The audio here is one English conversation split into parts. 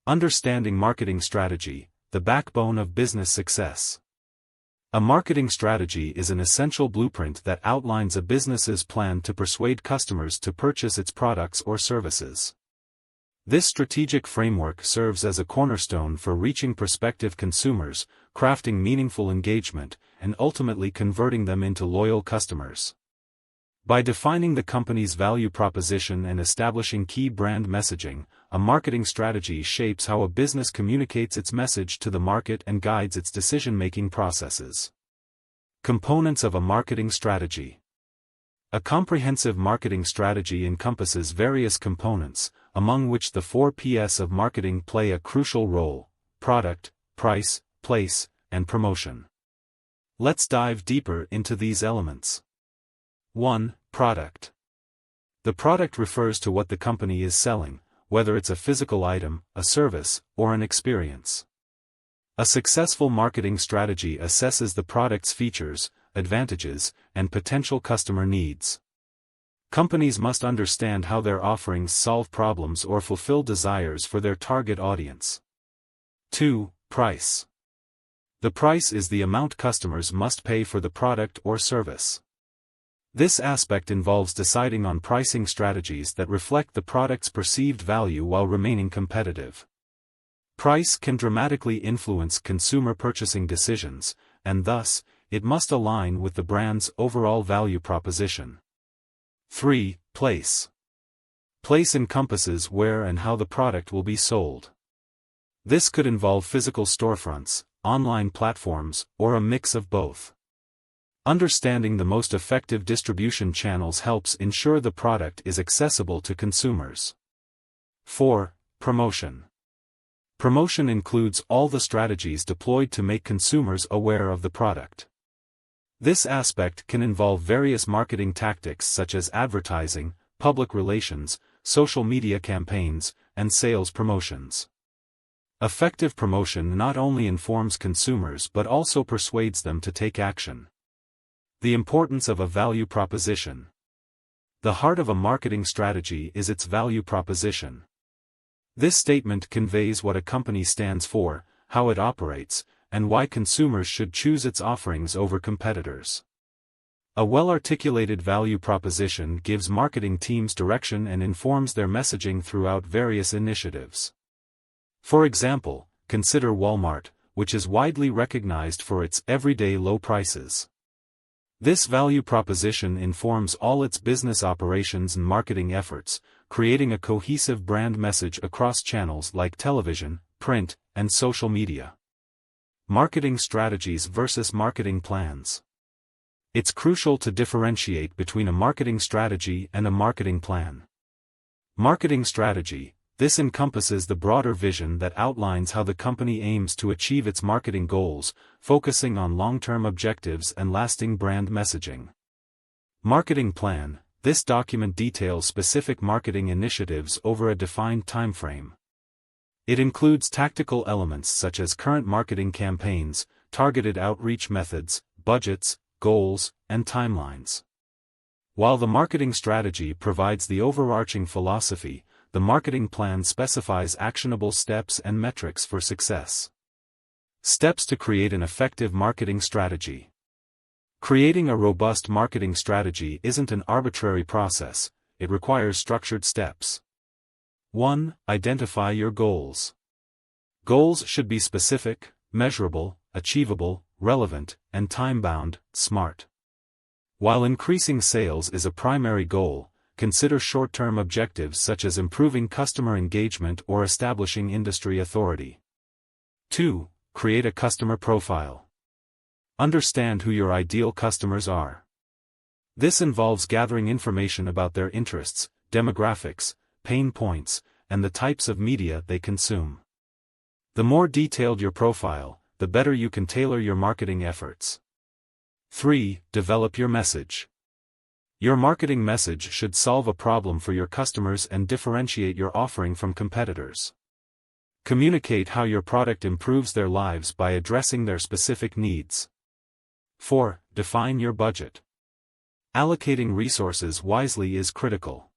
Understanding marketing strategy, the backbone of business success. A marketing strategy is an essential blueprint that outlines a business's plan to persuade customers to purchase its products or services. This strategic framework serves as a cornerstone for reaching prospective consumers, crafting meaningful engagement, and ultimately converting them into loyal customers. By defining the company's value proposition and establishing key brand messaging, a marketing strategy shapes how a business communicates its message to the market and guides its decision-making processes. Components of a marketing strategy. A comprehensive marketing strategy encompasses various components, among which the 4 Ps of marketing play a crucial role: product, price, place, and promotion. Let's dive deeper into these elements. 1. Product. The product refers to what the company is selling, whether it's a physical item, a service, or an experience. A successful marketing strategy assesses the product's features, advantages, and potential customer needs. Companies must understand how their offerings solve problems or fulfill desires for their target audience. 2. Price. The price is the amount customers must pay for the product or service. This aspect involves deciding on pricing strategies that reflect the product's perceived value while remaining competitive. Price can dramatically influence consumer purchasing decisions, and thus, it must align with the brand's overall value proposition. 3. Place. Place encompasses where and how the product will be sold. This could involve physical storefronts, online platforms, or a mix of both. Understanding the most effective distribution channels helps ensure the product is accessible to consumers. 4. Promotion. Promotion includes all the strategies deployed to make consumers aware of the product. This aspect can involve various marketing tactics such as advertising, public relations, social media campaigns, and sales promotions. Effective promotion not only informs consumers but also persuades them to take action. The importance of a value proposition. The heart of a marketing strategy is its value proposition. This statement conveys what a company stands for, how it operates, and why consumers should choose its offerings over competitors. A well-articulated value proposition gives marketing teams direction and informs their messaging throughout various initiatives. For example, consider Walmart, which is widely recognized for its everyday low prices. This value proposition informs all its business operations and marketing efforts, creating a cohesive brand message across channels like television, print, and social media. Marketing strategies versus marketing plans. It's crucial to differentiate between a marketing strategy and a marketing plan. Marketing strategy. This encompasses the broader vision that outlines how the company aims to achieve its marketing goals, focusing on long-term objectives and lasting brand messaging. Marketing plan. This document details specific marketing initiatives over a defined timeframe. It includes tactical elements such as current marketing campaigns, targeted outreach methods, budgets, goals, and timelines. While the marketing strategy provides the overarching philosophy, the marketing plan specifies actionable steps and metrics for success. Steps to create an effective marketing strategy. Creating a robust marketing strategy isn't an arbitrary process, it requires structured steps. 1. Identify your goals. Goals should be specific, measurable, achievable, relevant, and time-bound, SMART. While increasing sales is a primary goal, consider short-term objectives such as improving customer engagement or establishing industry authority. 2. Create a customer profile. Understand who your ideal customers are. This involves gathering information about their interests, demographics, pain points, and the types of media they consume. The more detailed your profile, the better you can tailor your marketing efforts. 3. Develop your message. Your marketing message should solve a problem for your customers and differentiate your offering from competitors. Communicate how your product improves their lives by addressing their specific needs. 4. Define your budget. Allocating resources wisely is critical.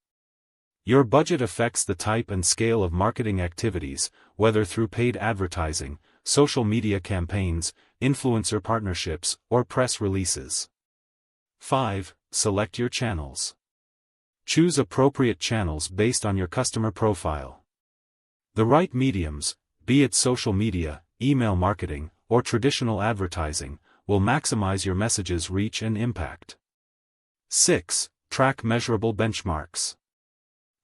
Your budget affects the type and scale of marketing activities, whether through paid advertising, social media campaigns, influencer partnerships, or press releases. 5. Select your channels. Choose appropriate channels based on your customer profile. The right mediums, be it social media, email marketing, or traditional advertising, will maximize your message's reach and impact. 6. Track measurable benchmarks.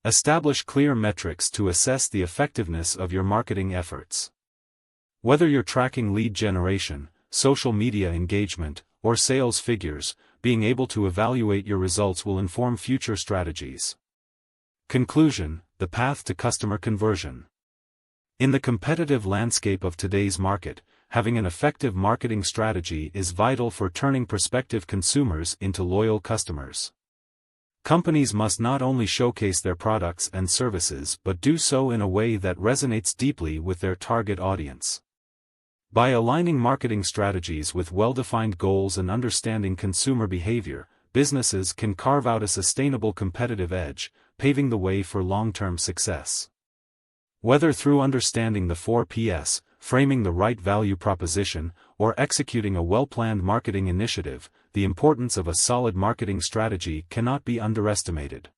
Establish clear metrics to assess the effectiveness of your marketing efforts. Whether you're tracking lead generation, social media engagement, or sales figures, being able to evaluate your results will inform future strategies. Conclusion: the path to customer conversion. In the competitive landscape of today's market, having an effective marketing strategy is vital for turning prospective consumers into loyal customers. Companies must not only showcase their products and services but do so in a way that resonates deeply with their target audience. By aligning marketing strategies with well-defined goals and understanding consumer behavior, businesses can carve out a sustainable competitive edge, paving the way for long-term success. Whether through understanding the 4 Ps, framing the right value proposition, or executing a well-planned marketing initiative, the importance of a solid marketing strategy cannot be underestimated.